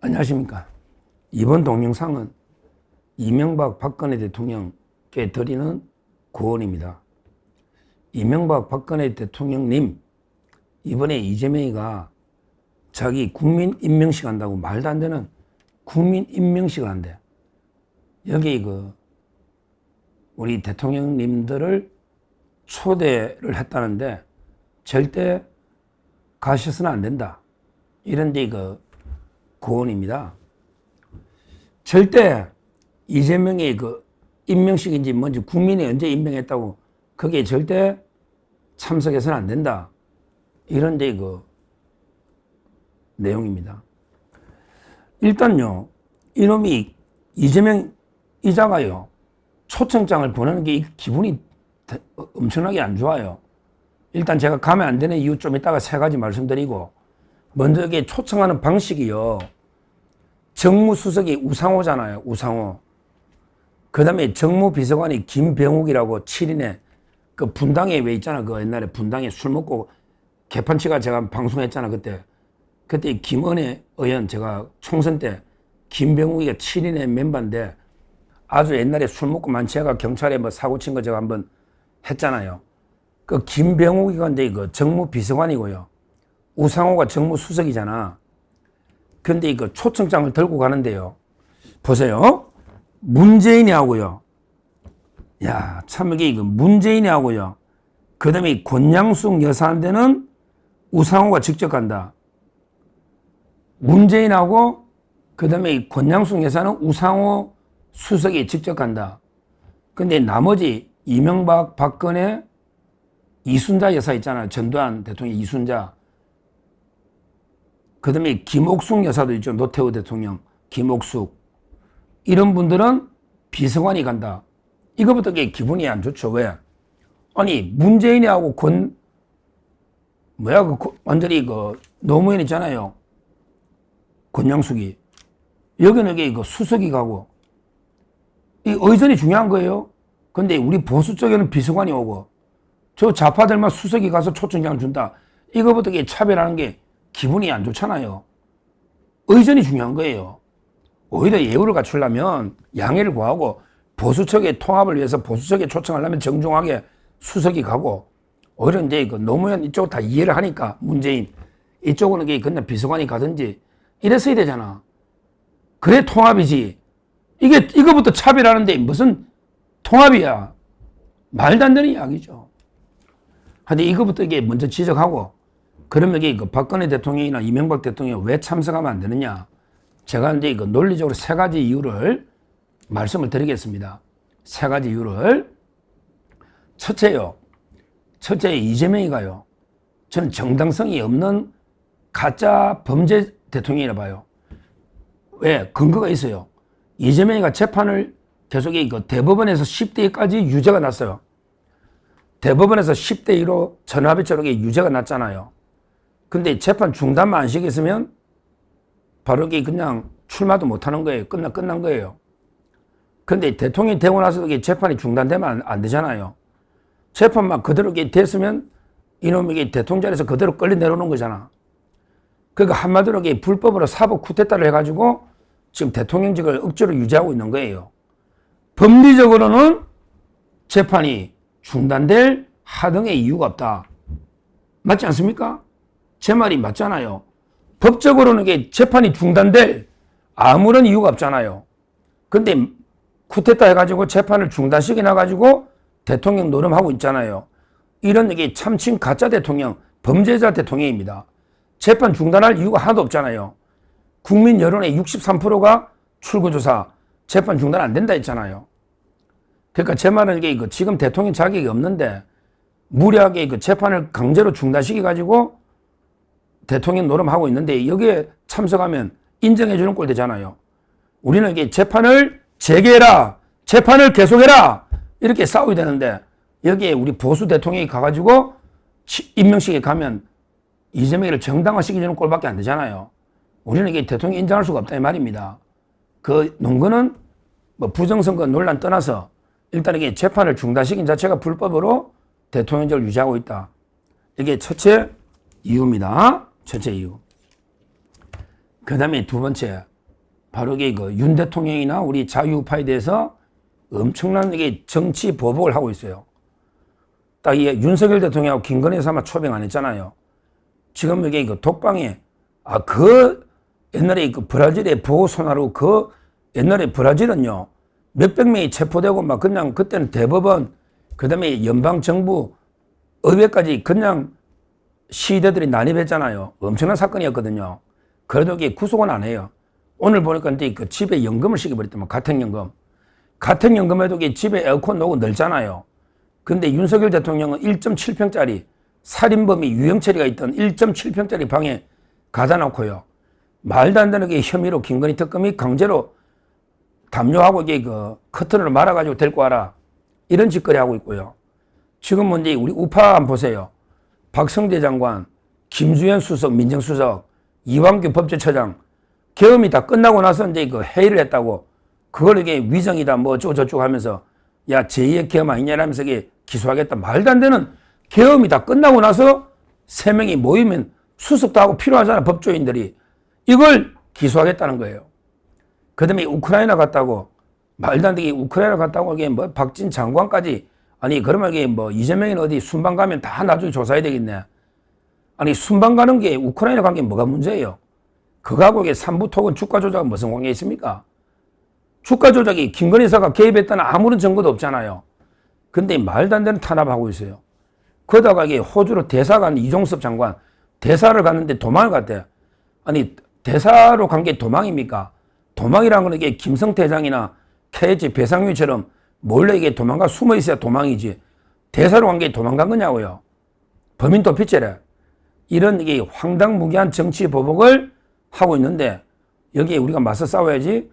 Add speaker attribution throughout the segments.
Speaker 1: 안녕하십니까. 이번 동영상은 이명박 박근혜 대통령께 드리는 고언입니다. 이명박 박근혜 대통령님, 이번에 이재명이가 자기 국민 임명식 한다고 말도 안 되는 국민 임명식을 한대. 여기 우리 대통령님들을 초대를 했다는데 절대 가셔서는 안 된다. 이런 데 고언입니다. 절대 이재명의 임명식인지 뭔지 국민이 언제 임명했다고 그게 절대 참석해서는 안 된다. 이런 데 내용입니다. 일단요, 이놈이 이재명 이자가요, 초청장을 보내는 게 기분이 엄청나게 안 좋아요. 일단 제가 가면 안 되는 이유 좀 이따가 세 가지 말씀드리고, 먼저 이게 초청하는 방식이요, 정무수석이 우상호잖아요. 우상호. 그 다음에 정무비서관이 김병욱이라고 7인의 그 분당에 왜 있잖아. 그 옛날에 분당에 술 먹고 개판치가 제가 방송했잖아. 그때 김은혜 의원 제가 총선 때 김병욱이가 7인의 멤버인데 아주 옛날에 술 먹고 만취해가 경찰에 사고 친 거 제가 한번 했잖아요. 그 김병욱이가 이제 정무비서관이고요. 우상호가 정무수석이잖아. 근데 초청장을 들고 가는데요. 보세요. 문재인이 하고요. 야, 참 이게 문재인이 하고요. 그 다음에 권양숙 여사한테는 우상호가 직접 간다. 문재인하고 그 다음에 권양숙 여사는 우상호 수석이 직접 간다. 근데 나머지 이명박, 박근혜, 이순자 여사 있잖아요. 전두환 대통령 이순자. 그 다음에 김옥숙 여사도 있죠. 노태우 대통령 김옥숙. 이런 분들은 비서관이 간다. 이거부터 기분이 안 좋죠. 왜? 아니 문재인이 하고 완전히 노무현 있잖아요. 권양숙이. 여기는 수석이 가고. 이 의전이 중요한 거예요. 근데 우리 보수 쪽에는 비서관이 오고 저 좌파들만 수석이 가서 초청장을 준다. 이거부터 차별하는 게 기분이 안 좋잖아요. 의전이 중요한 거예요. 오히려 예우를 갖추려면 양해를 구하고 보수 쪽의 통합을 위해서 보수 쪽에 초청하려면 정중하게 수석이 가고, 오히려 이제 노무현 이쪽 다 이해를 하니까 문재인 이쪽은 그냥 비서관이 가든지 이랬어야 되잖아. 그래 통합이지. 이거부터 차별하는데 무슨 통합이야. 말도 안 되는 이야기죠. 근데 이거부터 먼저 지적하고, 그러면 박근혜 대통령이나 이명박 대통령이 왜 참석하면 안 되느냐. 제가 이제 논리적으로 세 가지 이유를 말씀을 드리겠습니다. 세 가지 이유를. 첫째요. 첫째, 이재명이 가요. 저는 정당성이 없는 가짜 범죄 대통령이라 봐요. 왜? 근거가 있어요. 이재명이가 재판을 계속 대법원에서 10대2까지 유죄가 났어요. 대법원에서 10대2로 전화배처로 유죄가 났잖아요. 근데 재판 중단만 안 시켰으면 바로 그냥 출마도 못 하는 거예요. 끝난 거예요. 근데 대통령이 되고 나서도 재판이 중단되면 안 되잖아요. 재판만 그대로 됐으면 이놈이 대통령 자리에서 그대로 끌려 내려오는 거잖아. 그러니까 한마디로 불법으로 사법 쿠데타를 해가지고 지금 대통령직을 억지로 유지하고 있는 거예요. 법리적으로는 재판이 중단될 하등의 이유가 없다. 맞지 않습니까? 제 말이 맞잖아요. 법적으로는 재판이 중단될 아무런 이유가 없잖아요. 근데 쿠데타 해가지고 재판을 중단시켜놔가지고 대통령 노름하고 있잖아요. 이런 참칭 가짜 대통령, 범죄자 대통령입니다. 재판 중단할 이유가 하나도 없잖아요. 국민 여론의 63%가 출구조사, 재판 중단 안 된다 했잖아요. 그러니까 제 말은 지금 대통령 자격이 없는데 무리하게 재판을 강제로 중단시켜가지고 대통령 노름하고 있는데 여기에 참석하면 인정해주는 꼴 되잖아요. 우리는 재판을 재개해라, 재판을 계속해라 이렇게 싸워야 되는데 여기에 우리 보수 대통령이 가가지고 임명식에 가면 이재명을 정당화시키는 꼴밖에 안 되잖아요. 우리는 대통령 인정할 수가 없다 이 말입니다. 그 논거는 부정선거 논란 떠나서 일단 재판을 중단시킨 자체가 불법으로 대통령직을 유지하고 있다. 이게 첫째 이유입니다. 첫째 이유. 그 다음에 두 번째, 바로 이게 그 윤 대통령이나 우리 자유우파에 대해서 엄청난 이게 정치 보복을 하고 있어요. 딱 이게 윤석열 대통령하고 김건희 여사 아마 초빙 안 했잖아요. 지금 이게 그 독방에 그 옛날에 그 브라질의 보호소나루 그 옛날에 브라질은요 몇백 명이 체포되고 막 그냥 그때는 대법원 그다음에 연방정부 의회까지 그냥 시위대들이 난입했잖아요. 엄청난 사건이었거든요. 그래도 이게 구속은 안 해요. 오늘 보니까 그 집에 연금을 시켜버렸더만 가택연금. 가택연금에도 이게 집에 에어컨 놓고 넓잖아요. 근데 윤석열 대통령은 1.7평짜리 살인범이 유영철이가 있던 1.7평짜리 방에 가다 놓고요. 말도 안 되는 게 혐의로 김건희 특검이 강제로 담요하고 이게 그 커튼으로 말아가지고 데리고 와라. 이런 짓거리 하고 있고요. 지금 이제 우리 우파 한번 보세요. 박성대 장관, 김주현 수석, 민정수석, 이완규 법제처장, 계엄이 다 끝나고 나서 이제 그 회의를 했다고 그걸 이게 위정이다 뭐 어쩌고저쩌고 하면서 야 제2의 계엄 아니냐라면서 이게 기소하겠다. 말도 안 되는 계엄이 다 끝나고 나서 3명이 모이면 수습도 하고 필요하잖아 법조인들이. 이걸 기소하겠다는 거예요. 그 다음에 우크라이나 갔다고 말도 안 되게 우크라이나 갔다고 이게 뭐 박진 장관까지 아니 그러면 이게 뭐 이재명이 어디 순방 가면 다 나중에 조사해야 되겠네. 아니 순방 가는 게 우크라이나 간 게 뭐가 문제예요? 그거하고 이게 삼부토건 주가 조작은 무슨 관계 있습니까? 주가 조작이 김건희 여사가 개입했다는 아무런 증거도 없잖아요. 근데 말도 안 되는 탄압하고 있어요. 그러다가 이게 호주로 대사 간 이종섭 장관 대사를 갔는데 도망을 갔대. 아니 대사로 간 게 도망입니까? 도망이라는 건 이게 김성태 회장이나 KH 배상윤처럼 몰래 이게 도망가 숨어 있어야 도망이지. 대사로 간 게 도망간 거냐고요. 범인 도피죄래. 이런 이게 황당무계한 정치 보복을 하고 있는데 여기에 우리가 맞서 싸워야지.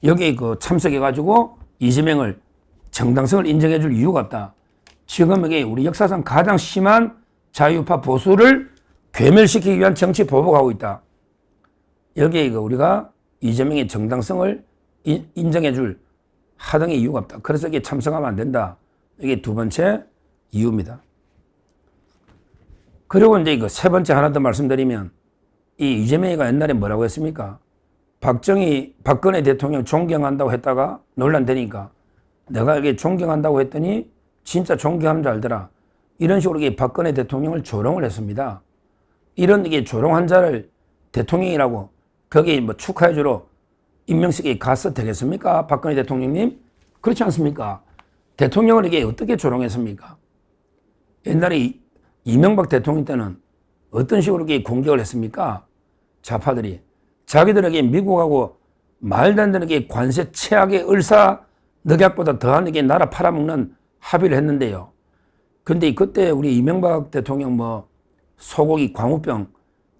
Speaker 1: 여기에 그 참석해가지고 이재명을 정당성을 인정해 줄 이유가 없다. 지금 이게 우리 역사상 가장 심한 자유파 보수를 괴멸시키기 위한 정치 보복하고 있다. 여기에 이거 우리가 이재명의 정당성을 인정해 줄 하등의 이유가 없다. 그래서 이게 참석하면 안 된다. 이게 두 번째 이유입니다. 그리고 이제 이거 세 번째 하나 더 말씀드리면 이 이재명이가 옛날에 뭐라고 했습니까? 박근혜 대통령 존경한다고 했다가 논란되니까 내가 이게 존경한다고 했더니 진짜 존경하는 줄 알더라. 이런 식으로 이게 박근혜 대통령을 조롱을 했습니다. 이런 이게 조롱한 자를 대통령이라고 거기에 뭐 축하해주러 임명식에 가서 되겠습니까? 박근혜 대통령님? 그렇지 않습니까? 대통령을 이게 어떻게 조롱했습니까? 옛날에 이명박 대통령 때는 어떤 식으로 이게 공격을 했습니까? 좌파들이. 자기들에게 미국하고 말도 안 되는 게 관세 최악의 을사 늑약보다 더한 게 나라 팔아먹는 합의를 했는데요. 근데 그때 우리 이명박 대통령 뭐 소고기 광우병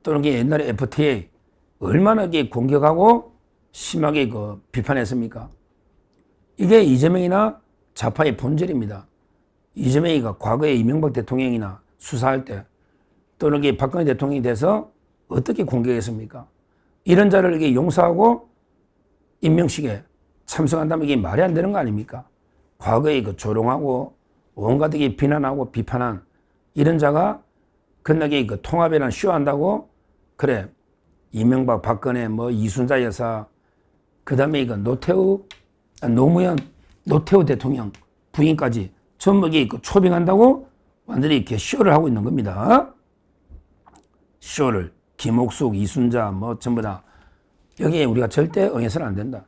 Speaker 1: 또는 게 옛날에 FTA 얼마나 이게 공격하고 심하게 그 비판했습니까? 이게 이재명이나 좌파의 본질입니다. 이재명이가 과거에 이명박 대통령이나 수사할 때 또는 이게 박근혜 대통령이 돼서 어떻게 공격했습니까? 이런 자를 이게 용서하고 임명식에 참석한다면 이게 말이 안 되는 거 아닙니까? 과거에 그 조롱하고 온갖 이게 비난하고 비판한 이런 자가 끝나게 그 통합이란 쇼한다고 그래 이명박 박근혜 뭐 이순자 여사 그다음에 이거 노무현 노태우 대통령 부인까지 전부 이게 그 초빙한다고 완전히 이렇게 쇼를 하고 있는 겁니다. 쇼를 김옥숙 이순자 뭐 전부 다 여기에 우리가 절대 응해서는 안 된다.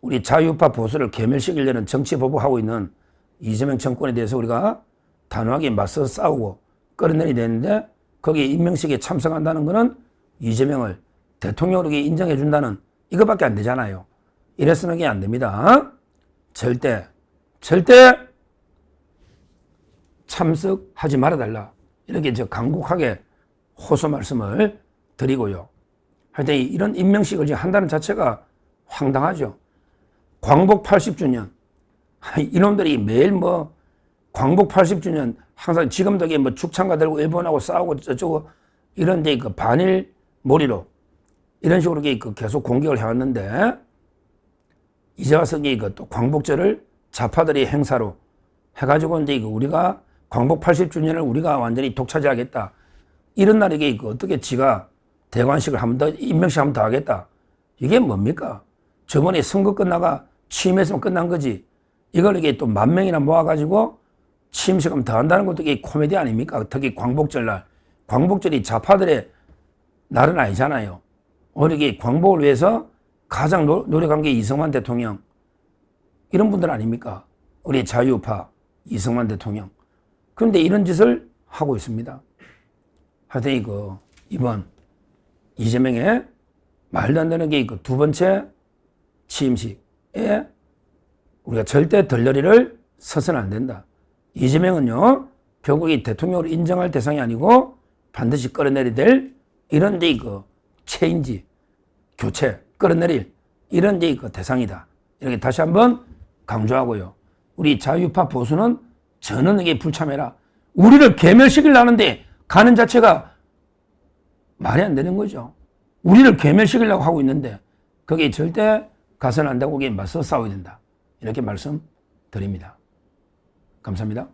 Speaker 1: 우리 자유파 보수를 괴멸시키려는 정치 보복하고 있는 이재명 정권에 대해서 우리가 단호하게 맞서 싸우고 끌어내야 되는데 거기에 임명식에 참석한다는 것은 이재명을 대통령으로 인정해 준다는 이거밖에 안 되잖아요. 이래서는 이게 안 됩니다. 절대 참석하지 말아달라. 이렇게 저 강국하게 호소 말씀을 드리고요. 하여튼 이런 임명식을 지금 한다는 자체가 황당하죠. 광복 80주년. 이놈들이 매일 뭐 광복 80주년 항상 지금도 뭐 죽창가 들고 일본하고 싸우고 저쩌고 이런 데 그 반일 몰이로 이런 식으로 그 계속 공격을 해왔는데 이제 와서 또 광복절을 좌파들이 행사로 해가지고 이제 우리가 광복 80주년을 우리가 완전히 독차지하겠다. 이런 날에 어떻게 지가 대관식을 한 번 더, 임명식 한 번 더 하겠다. 이게 뭡니까? 저번에 선거 끝나가 취임했으면 끝난 거지. 이걸 이게 또 10,000명이나 모아가지고 취임식하면 더 한다는 것도 이게 코미디 아닙니까? 특히 광복절날. 광복절이 좌파들의 날은 아니잖아요. 오히려 이게 광복을 위해서 가장 노력한 게 이승만 대통령. 이런 분들 아닙니까? 우리 자유파 이승만 대통령. 그런데 이런 짓을 하고 있습니다. 하여튼 이번 이재명의 말도 안 되는 게 두 번째 취임식에 우리가 절대 덜러리를 서서는 안 된다. 이재명은요, 결국 이 대통령으로 인정할 대상이 아니고 반드시 끌어내려야 될 이런 체인지, 교체, 끌어내릴 이런 대상이다. 이렇게 다시 한번 강조하고요. 우리 자유파 보수는 전원에게 불참해라. 우리를 괴멸시키려는데 가는 자체가 말이 안 되는 거죠. 우리를 괴멸시키려고 하고 있는데 거기에 절대 가서는 안 되고 거기에 맞서 싸워야 된다. 이렇게 말씀드립니다. 감사합니다.